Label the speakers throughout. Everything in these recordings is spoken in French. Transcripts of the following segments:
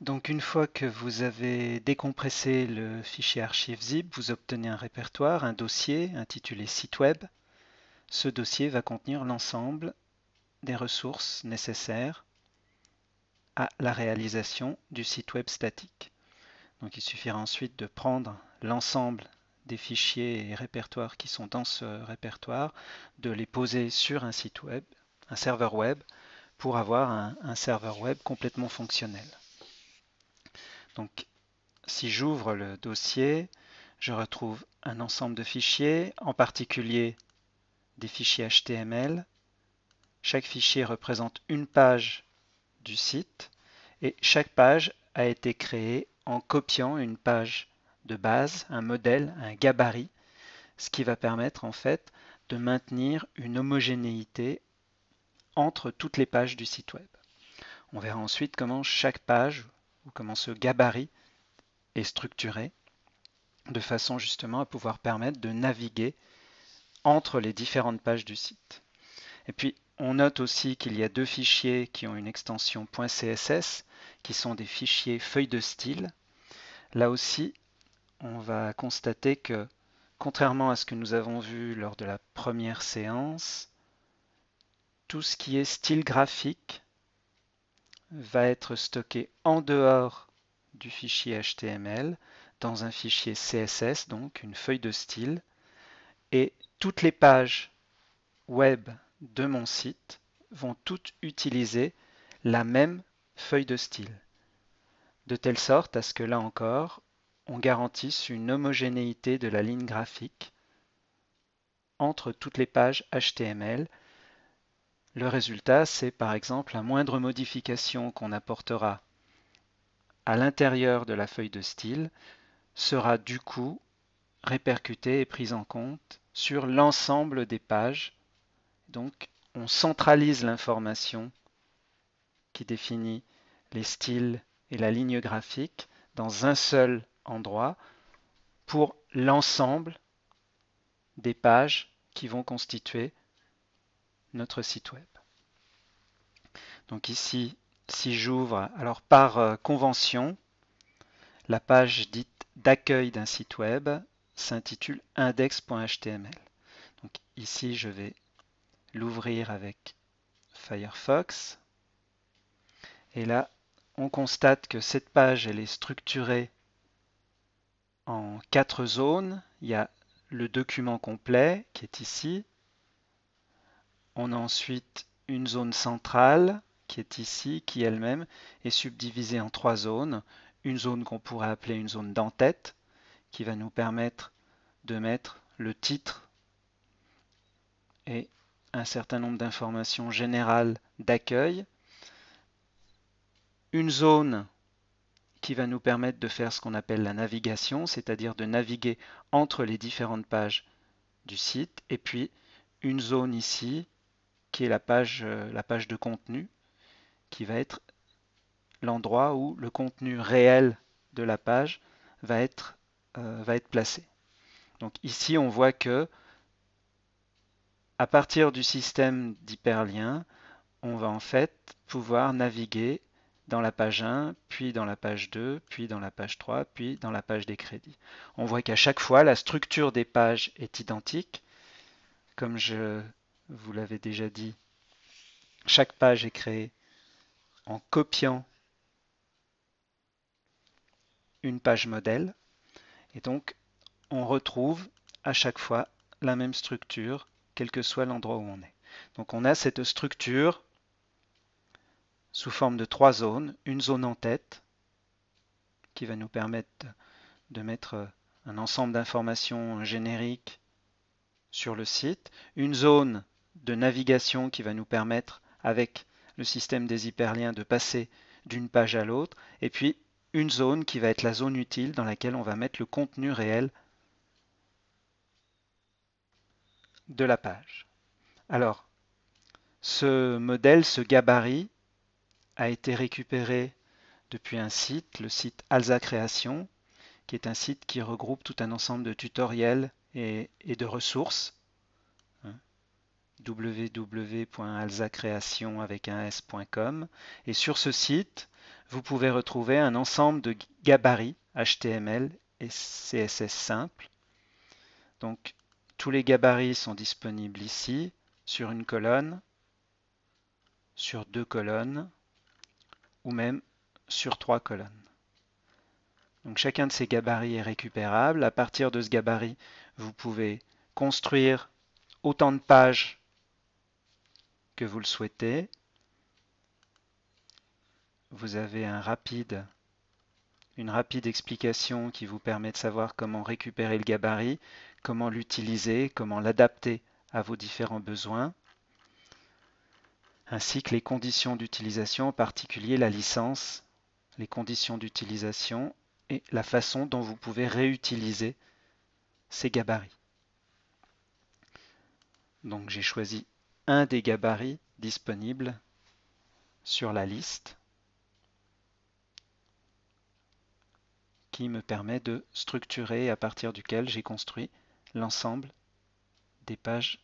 Speaker 1: Donc une fois que vous avez décompressé le fichier archive zip, vous obtenez un répertoire, un dossier intitulé site web. Ce dossier va contenir l'ensemble des ressources nécessaires à la réalisation du site web statique. Donc il suffira ensuite de prendre l'ensemble des fichiers et répertoires qui sont dans ce répertoire, de les poser sur un site web, un serveur web, pour avoir un serveur web complètement fonctionnel. Donc si j'ouvre le dossier, je retrouve un ensemble de fichiers, en particulier des fichiers HTML. Chaque fichier représente une page du site et chaque page a été créée en copiant une page de base, un modèle, un gabarit, ce qui va permettre en fait de maintenir une homogénéité entre toutes les pages du site web. On verra ensuite comment chaque page ou comment ce gabarit est structuré de façon justement à pouvoir permettre de naviguer entre les différentes pages du site. Et puis, on note aussi qu'il y a deux fichiers qui ont une extension .css, qui sont des fichiers feuilles de style. Là aussi, on va constater que, contrairement à ce que nous avons vu lors de la première séance, tout ce qui est style graphique va être stocké en dehors du fichier HTML, dans un fichier CSS, donc une feuille de style, et toutes les pages web de mon site vont toutes utiliser la même feuille de style, de telle sorte à ce que là encore, on garantisse une homogénéité de la ligne graphique entre toutes les pages HTML. Le résultat, c'est par exemple la moindre modification qu'on apportera à l'intérieur de la feuille de style sera du coup répercutée et prise en compte sur l'ensemble des pages. Donc, on centralise l'information qui définit les styles et la ligne graphique dans un seul endroit pour l'ensemble des pages qui vont constituer notre site web. Donc ici, si j'ouvre, alors par convention, la page dite d'accueil d'un site web s'intitule index.html. Donc ici, je vais l'ouvrir avec Firefox. Et là, on constate que cette page, elle est structurée en 4 zones. Il y a le document complet qui est ici. On a ensuite une zone centrale qui est ici, qui elle-même est subdivisée en 3 zones. Une zone qu'on pourrait appeler une zone d'entête, qui va nous permettre de mettre le titre et un certain nombre d'informations générales d'accueil. Une zone qui va nous permettre de faire ce qu'on appelle la navigation, c'est-à-dire de naviguer entre les différentes pages du site. Et puis une zone ici qui est la page de contenu, qui va être l'endroit où le contenu réel de la page va être placé. Donc ici, on voit que à partir du système d'hyperlien, on va en fait pouvoir naviguer dans la page 1, puis dans la page 2, puis dans la page 3, puis dans la page des crédits. On voit qu'à chaque fois, la structure des pages est identique. Comme je vous l'avais déjà dit, chaque page est créée en copiant une page modèle. Et donc, on retrouve à chaque fois la même structure, quel que soit l'endroit où on est. Donc on a cette structure sous forme de 3 zones. Une zone en tête qui va nous permettre de mettre un ensemble d'informations génériques sur le site. Une zone de navigation qui va nous permettre, avec le système des hyperliens, de passer d'une page à l'autre. Et puis une zone qui va être la zone utile dans laquelle on va mettre le contenu réel de la page. Alors, ce modèle, ce gabarit, a été récupéré depuis un site, le site Alza Création, qui est un site qui regroupe tout un ensemble de tutoriels et de ressources. www.alzacreation avec un s.com. Et sur ce site, vous pouvez retrouver un ensemble de gabarits HTML et CSS simples. Donc, tous les gabarits sont disponibles ici, sur une colonne, sur 2 colonnes, ou même sur 3 colonnes. Donc, chacun de ces gabarits est récupérable. À partir de ce gabarit, vous pouvez construire autant de pages que vous le souhaitez. Vous avez une rapide explication qui vous permet de savoir comment récupérer le gabarit, comment l'utiliser, comment l'adapter à vos différents besoins, ainsi que les conditions d'utilisation, en particulier la licence, les conditions d'utilisation et la façon dont vous pouvez réutiliser ces gabarits. Donc j'ai choisi un des gabarits disponibles sur la liste qui me permet de structurer à partir duquel j'ai construit l'ensemble des pages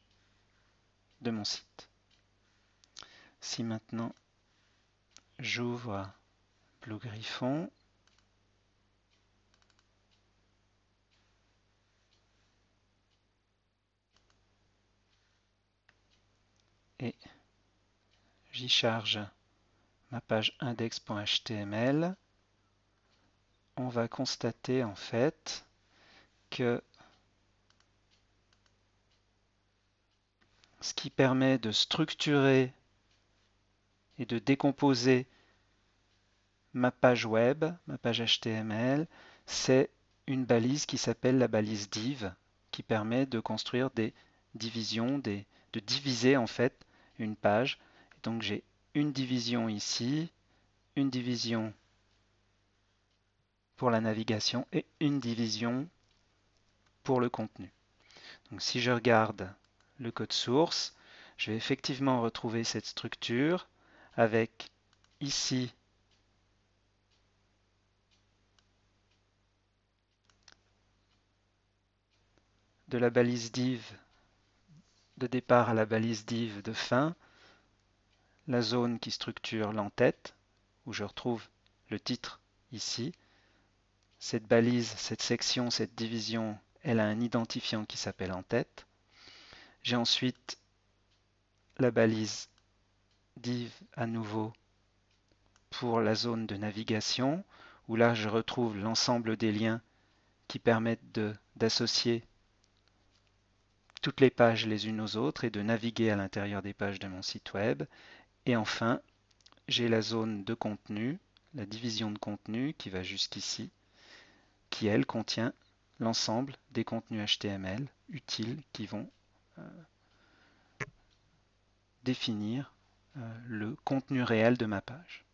Speaker 1: de mon site. Si maintenant j'ouvre Blue Griffon, et j'y charge ma page index.html, on va constater en fait que ce qui permet de structurer et de décomposer ma page web, ma page HTML, c'est une balise qui s'appelle la balise div, qui permet de construire des divisions, de diviser en fait une page. Donc j'ai une division ici, une division pour la navigation et une division pour le contenu. Donc si je regarde le code source, je vais effectivement retrouver cette structure avec ici de la balise div de départ à la balise div de fin, la zone qui structure l'entête, où je retrouve le titre ici. Cette balise, cette section, cette division, elle a un identifiant qui s'appelle entête. J'ai ensuite la balise div à nouveau pour la zone de navigation, où là je retrouve l'ensemble des liens qui permettent d'associer toutes les pages les unes aux autres et de naviguer à l'intérieur des pages de mon site web. Et enfin, j'ai la zone de contenu, la division de contenu qui va jusqu'ici, qui elle contient l'ensemble des contenus HTML utiles qui vont définir le contenu réel de ma page.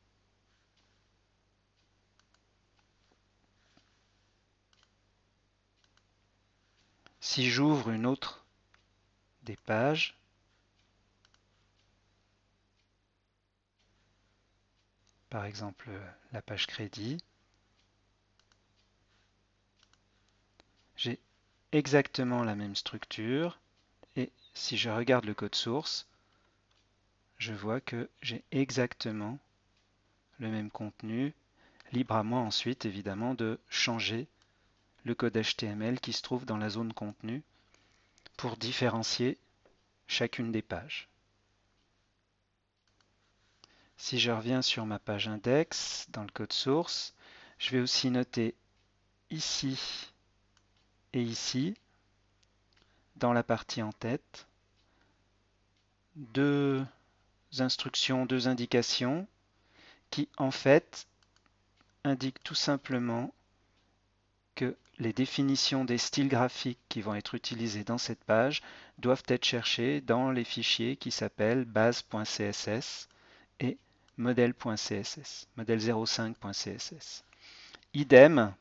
Speaker 1: Si j'ouvre une autre des pages, par exemple la page crédit, j'ai exactement la même structure et si je regarde le code source, je vois que j'ai exactement le même contenu, libre à moi ensuite évidemment de changer le code HTML qui se trouve dans la zone contenu pour différencier chacune des pages. Si je reviens sur ma page index dans le code source, je vais aussi noter ici et ici, dans la partie en tête, deux instructions, deux indications qui en fait indiquent tout simplement que les définitions des styles graphiques qui vont être utilisés dans cette page doivent être cherchées dans les fichiers qui s'appellent base.css et modèle.css, modèle05.css. Idem,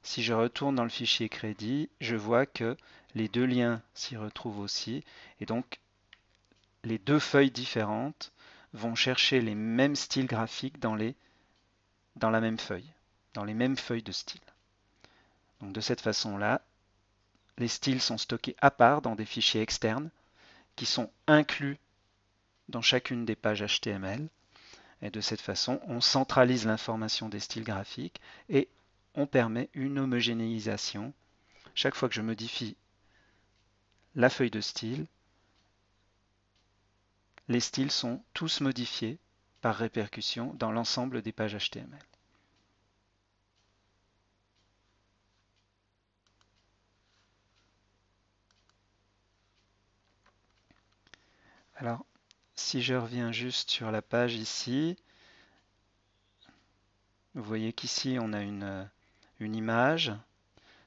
Speaker 1: si je retourne dans le fichier crédit, je vois que les deux liens s'y retrouvent aussi et donc les deux feuilles différentes vont chercher les mêmes styles graphiques dans la même feuille, dans les mêmes feuilles de style. Donc de cette façon-là, les styles sont stockés à part dans des fichiers externes qui sont inclus dans chacune des pages HTML. Et de cette façon, on centralise l'information des styles graphiques et on permet une homogénéisation. Chaque fois que je modifie la feuille de style, les styles sont tous modifiés par répercussion dans l'ensemble des pages HTML. Alors, si je reviens juste sur la page ici, vous voyez qu'ici on a une image.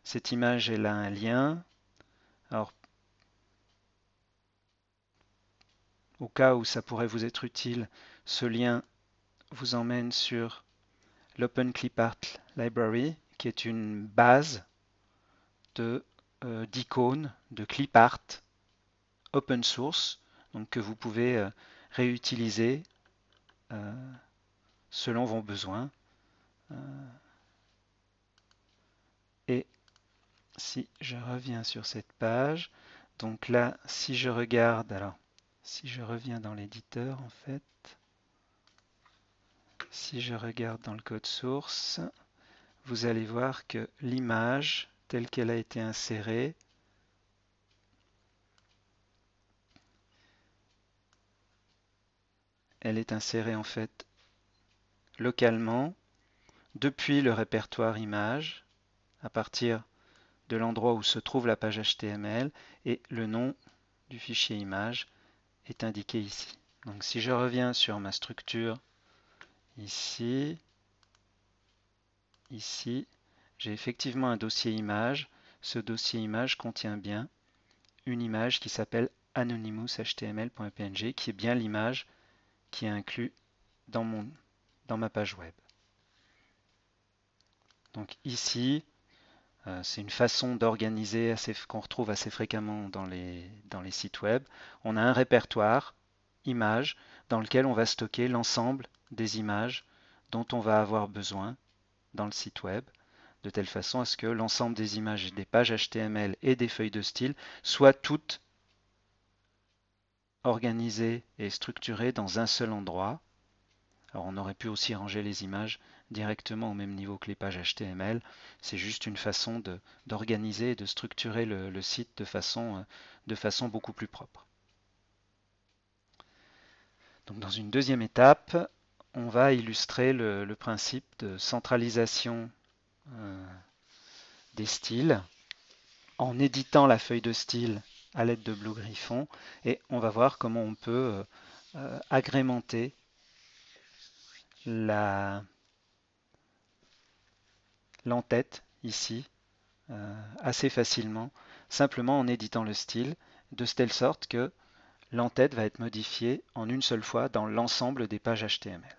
Speaker 1: Cette image, elle a un lien. Alors, au cas où ça pourrait vous être utile, ce lien vous emmène sur l'OpenClipArt Library, qui est une base d'icônes de clipart open source, donc que vous pouvez réutiliser selon vos besoins. Et si je reviens sur cette page, donc là, si je regarde, alors, si je reviens dans l'éditeur, en fait, si je regarde dans le code source, vous allez voir que l'image, telle qu'elle a été insérée, elle est insérée en fait localement depuis le répertoire image, à partir de l'endroit où se trouve la page HTML, et le nom du fichier image est indiqué ici. Donc si je reviens sur ma structure ici, j'ai effectivement un dossier image. Ce dossier image contient bien une image qui s'appelle anonymous.html.png, qui est bien l'image qui est inclue dans ma page web. Donc ici, c'est une façon d'organiser qu'on retrouve assez fréquemment dans les sites web. On a un répertoire images dans lequel on va stocker l'ensemble des images dont on va avoir besoin dans le site web, de telle façon à ce que l'ensemble des images des pages HTML et des feuilles de style soient toutes organisées et structurées dans un seul endroit. Alors on aurait pu aussi ranger les images directement au même niveau que les pages HTML. C'est juste une façon d'organiser et de structurer le site de façon beaucoup plus propre. Donc dans une deuxième étape, on va illustrer le principe de centralisation des styles en éditant la feuille de style à l'aide de Blue Griffon, et on va voir comment on peut agrémenter l'entête ici assez facilement, simplement en éditant le style, de telle sorte que l'entête va être modifiée en une seule fois dans l'ensemble des pages HTML.